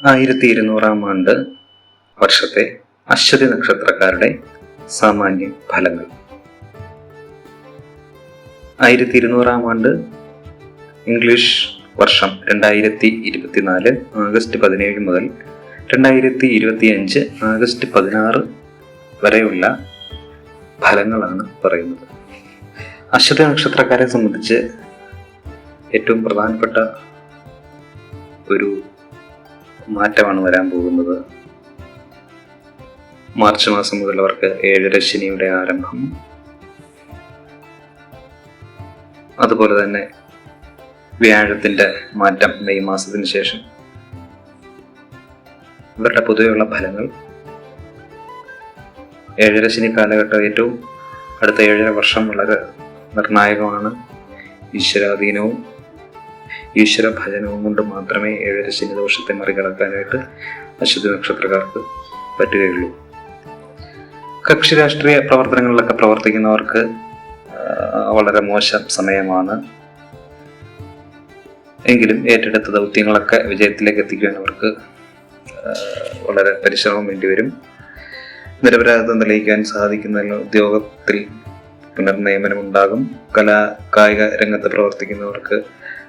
1200 ആണ്ട് വർഷത്തെ അശ്വതി നക്ഷത്രക്കാരുടെ സാമാന്യ ഫലങ്ങൾ. 1200 ആണ്ട് ഇംഗ്ലീഷ് വർഷം 2024 ആഗസ്റ്റ് 17 മുതൽ 2025 ആഗസ്റ്റ് 16 വരെയുള്ള ഫലങ്ങളാണ് പറയുന്നത്. അശ്വതി നക്ഷത്രക്കാരെ സംബന്ധിച്ച് ഏറ്റവും പ്രധാനപ്പെട്ട ഒരു മാറ്റമാണ് വരാൻ പോകുന്നത്. മാർച്ച് മാസം മുതൽ അവർക്ക് 7 ശനിയുടെ ആരംഭം, അതുപോലെ തന്നെ വ്യാഴത്തിന്റെ മാറ്റം മെയ് മാസത്തിന് ശേഷം. ഇവരുടെ പൊതുവെയുള്ള ഫലങ്ങൾ 7 ശനി കാലഘട്ടം ഏറ്റവും അടുത്ത 7.5 വർഷം വളരെ നിർണായകമാണ്. ഈശ്വരാധീനവും ഈശ്വര ഭജനവും കൊണ്ട് മാത്രമേ 7 ശനി ദോഷത്തെ മറികടക്കാനായിട്ട് അശ്വതി നക്ഷത്രക്കാർക്ക് പറ്റുകയുള്ളൂ. കക്ഷി രാഷ്ട്രീയ പ്രവർത്തനങ്ങളിലൊക്കെ പ്രവർത്തിക്കുന്നവർക്ക് വളരെ മോശം സമയമാണ്. എങ്കിലും ഏറ്റെടുത്ത ദൗത്യങ്ങളൊക്കെ വിജയത്തിലേക്ക് എത്തിക്കുവാൻ അവർക്ക് വളരെ പരിശ്രമം വേണ്ടിവരും. നിരപരാധിത്വം തെളിയിക്കാൻ സാധിക്കുന്നതിൽ ഉദ്യോഗത്തിൽ പുനർനിയമനമുണ്ടാകും. കായിക രംഗത്ത് പ്രവർത്തിക്കുന്നവർക്ക്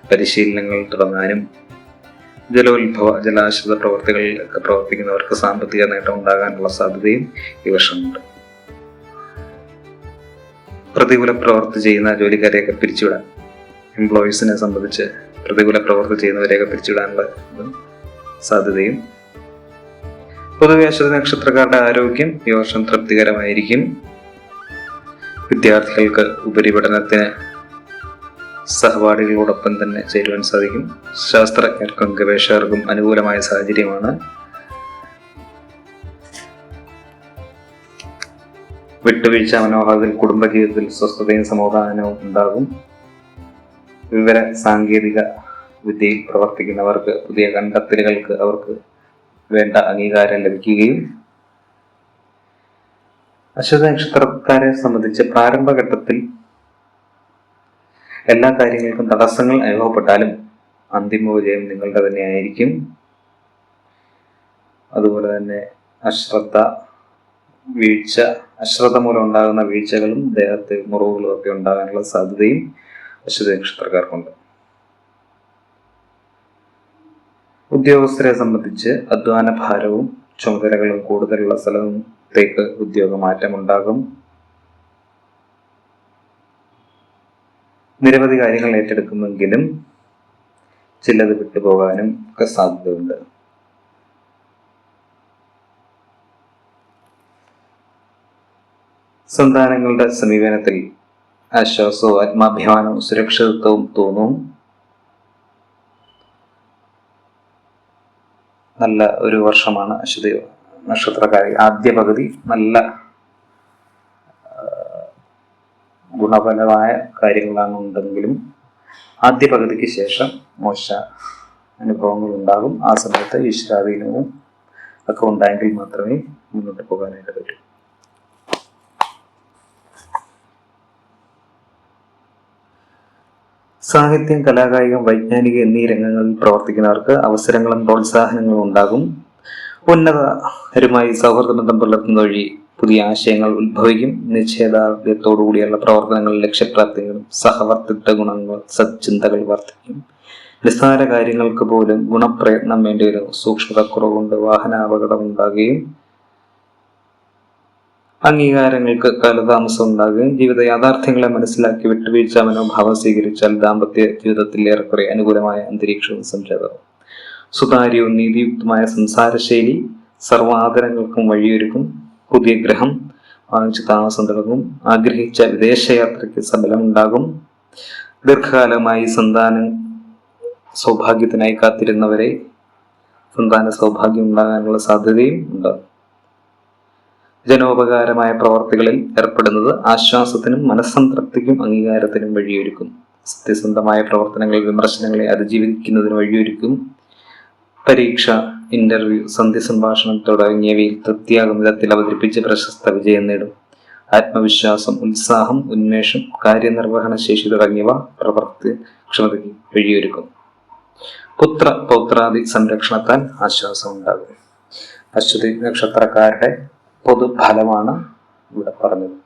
പരിശീലനങ്ങൾ തുടങ്ങാനും ജലോത്ഭവ ജലാശ്രിത പ്രവർത്തികളിലൊക്കെ പ്രവർത്തിക്കുന്നവർക്ക് സാമ്പത്തിക നേട്ടം ഉണ്ടാകാനുള്ള സാധ്യതയും ഈ വർഷമുണ്ട്. പ്രതികൂല പ്രവൃത്തി ചെയ്യുന്ന ജോലിക്കാരെയൊക്കെ പിരിച്ചുവിടാൻ, എംപ്ലോയീസിനെ സംബന്ധിച്ച് പ്രതികൂല പ്രവൃത്തി ചെയ്യുന്നവരെയൊക്കെ പിരിച്ചുവിടാനുള്ള സാധ്യതയും. പൊതുവെ അശ്വതി നക്ഷത്രക്കാരുടെ ആരോഗ്യം ഈ വർഷം തൃപ്തികരമായിരിക്കും. വിദ്യാർത്ഥികൾക്ക് ഉപരിപഠനത്തിന് സഹപാഠികളോടൊപ്പം തന്നെ ചേരുവാൻ സാധിക്കും. ശാസ്ത്രജ്ഞർക്കും ഗവേഷകർക്കും അനുകൂലമായ സാഹചര്യമാണ്. വിട്ടുവീഴ്ച മനോഭാവത്തിൽ കുടുംബജീവിതത്തിൽ സ്വസ്ഥതയും സമാധാനവും ഉണ്ടാകും. വിവര സാങ്കേതിക വിദ്യയിൽ പ്രവർത്തിക്കുന്നവർക്ക് പുതിയ കണ്ടെത്തലുകൾക്ക് അവർക്ക് വേണ്ട അംഗീകാരം ലഭിക്കുകയും. അശ്വതി നക്ഷത്രക്കാരെ സംബന്ധിച്ച് പ്രാരംഭഘട്ടത്തിൽ എല്ലാ കാര്യങ്ങൾക്കും തടസ്സങ്ങൾ അനുഭവപ്പെട്ടാലും അന്തിമ വിജയം നിങ്ങളുടെ തന്നെ ആയിരിക്കും. അതുപോലെ തന്നെ അശ്രദ്ധ മൂലം ഉണ്ടാകുന്ന വീഴ്ചകളും ദേഹത്തെ മുറിവുകളും ഒക്കെ ഉണ്ടാകാനുള്ള സാധ്യതയും അശ്വതി നക്ഷത്രക്കാർക്കുണ്ട്. ഉദ്യോഗസ്ഥരെ സംബന്ധിച്ച് അധ്വാന ഭാരവും ചുമതലകളും കൂടുതലുള്ള സ്ഥലത്തേക്ക് ഉദ്യോഗമാറ്റം ഉണ്ടാകും. നിരവധി കാര്യങ്ങൾ ഏറ്റെടുക്കുമെങ്കിലും ചിലത് വിട്ടുപോകാനും ഒക്കെ സാധ്യതയുണ്ട്. സന്താനങ്ങളുടെ സമീപനത്തിൽ ആശ്വാസവും ആത്മാഭിമാനവും സുരക്ഷിതത്വവും തോന്നും. നല്ല ഒരു വർഷമാണ് അശ്വതി നക്ഷത്രക്കാരി. ആദ്യ പകുതി നല്ല ഗുണപരമായ കാര്യങ്ങളാണ് ഉണ്ടെങ്കിലും ആദ്യ പകുതിക്ക് ശേഷം മോശ അനുഭവങ്ങൾ ഉണ്ടാകും. ആ സമയത്ത് ഈശ്വരാധീനവും ഒക്കെ ഉണ്ടായെങ്കിൽ മാത്രമേ മുന്നോട്ട് പോകാനായിട്ട് പറ്റൂ. സാഹിത്യം, കലാകായികം, വൈജ്ഞാനിക എന്നീ രംഗങ്ങളിൽ പ്രവർത്തിക്കുന്നവർക്ക് അവസരങ്ങളും പ്രോത്സാഹനങ്ങളും ഉണ്ടാകും. ഉന്നതരുമായി സൗഹൃദ ബന്ധം പുലർത്തുന്ന വഴി പുതിയ ആശയങ്ങൾ ഉത്ഭവിക്കും. നിശ്ചയദാർഢ്യത്തോടുകൂടിയുള്ള പ്രവർത്തനങ്ങളിൽ ലക്ഷ്യപ്രാപ്തികളും സഹവർത്തിത്വ ഗുണങ്ങൾ സച്ചിന്തകൾ വർദ്ധിക്കും. നിസ്സാര കാര്യങ്ങൾക്ക് പോലും ഗുണപ്രയത്നം വേണ്ടിവരും. സൂക്ഷ്മതക്കുറവുകൊണ്ട് വാഹനാപകടം ഉണ്ടാകുകയും അംഗീകാരങ്ങൾക്ക് കാലതാമസം ഉണ്ടാകുകയും ജീവിത യാഥാർത്ഥ്യങ്ങളെ മനസ്സിലാക്കി വിട്ടുവീഴ്ച മനോഭാവം സ്വീകരിച്ചാൽ ദാമ്പത്യ ജീവിതത്തിൽ ഏറെക്കുറെ അനുകൂലമായ അന്തരീക്ഷവും സംജാതമാകും. സുതാര്യവും നീതിയുക്തമായ സംസാരശൈലി സർവാദരങ്ങൾക്കും വഴിയൊരുക്കും. പുതിയ ഗ്രഹം വാങ്ങിച്ച് താമസം തുടങ്ങും. ആഗ്രഹിച്ച വിദേശയാത്രയ്ക്ക് സഫലമുണ്ടാകും. ദീർഘകാലമായി സന്താന സൗഭാഗ്യത്തിനായി കാത്തിരുന്നവരെ സന്താന സൗഭാഗ്യം ഉണ്ടാകാനുള്ള സാധ്യതയും ഉണ്ടാകും. ജനോപകാരമായ പ്രവർത്തികളിൽ ഏർപ്പെടുന്നത് ആശ്വാസത്തിനും മനസ്സംതൃപ്തിക്കും അംഗീകാരത്തിനും വഴിയൊരുക്കും. സത്യസന്ധമായ പ്രവർത്തനങ്ങളിൽ വിമർശനങ്ങളെ അതിജീവിക്കുന്നതിന് വഴിയൊരുക്കും. പരീക്ഷ, ഇന്റർവ്യൂ, സന്ധി സംഭാഷണം തുടങ്ങിയവയിൽ തൃപ്തിയാകുന്ന വിധത്തിൽ അവതരിപ്പിച്ച് പ്രശസ്ത വിജയം നേടും. ആത്മവിശ്വാസം, ഉത്സാഹം, ഉന്മേഷം, കാര്യനിർവഹണ ശേഷി തുടങ്ങിയവ പ്രവർത്തനക്ഷമതയ്ക്ക് വഴിയൊരുക്കും. പുത്ര പൗത്രാദി സംരക്ഷണത്താൽ ആശ്വാസം ഉണ്ടാകും. അശ്വതി നക്ഷത്രക്കാരുടെ പൊതുഫലമാണ് ഇവിടെ പറഞ്ഞത്.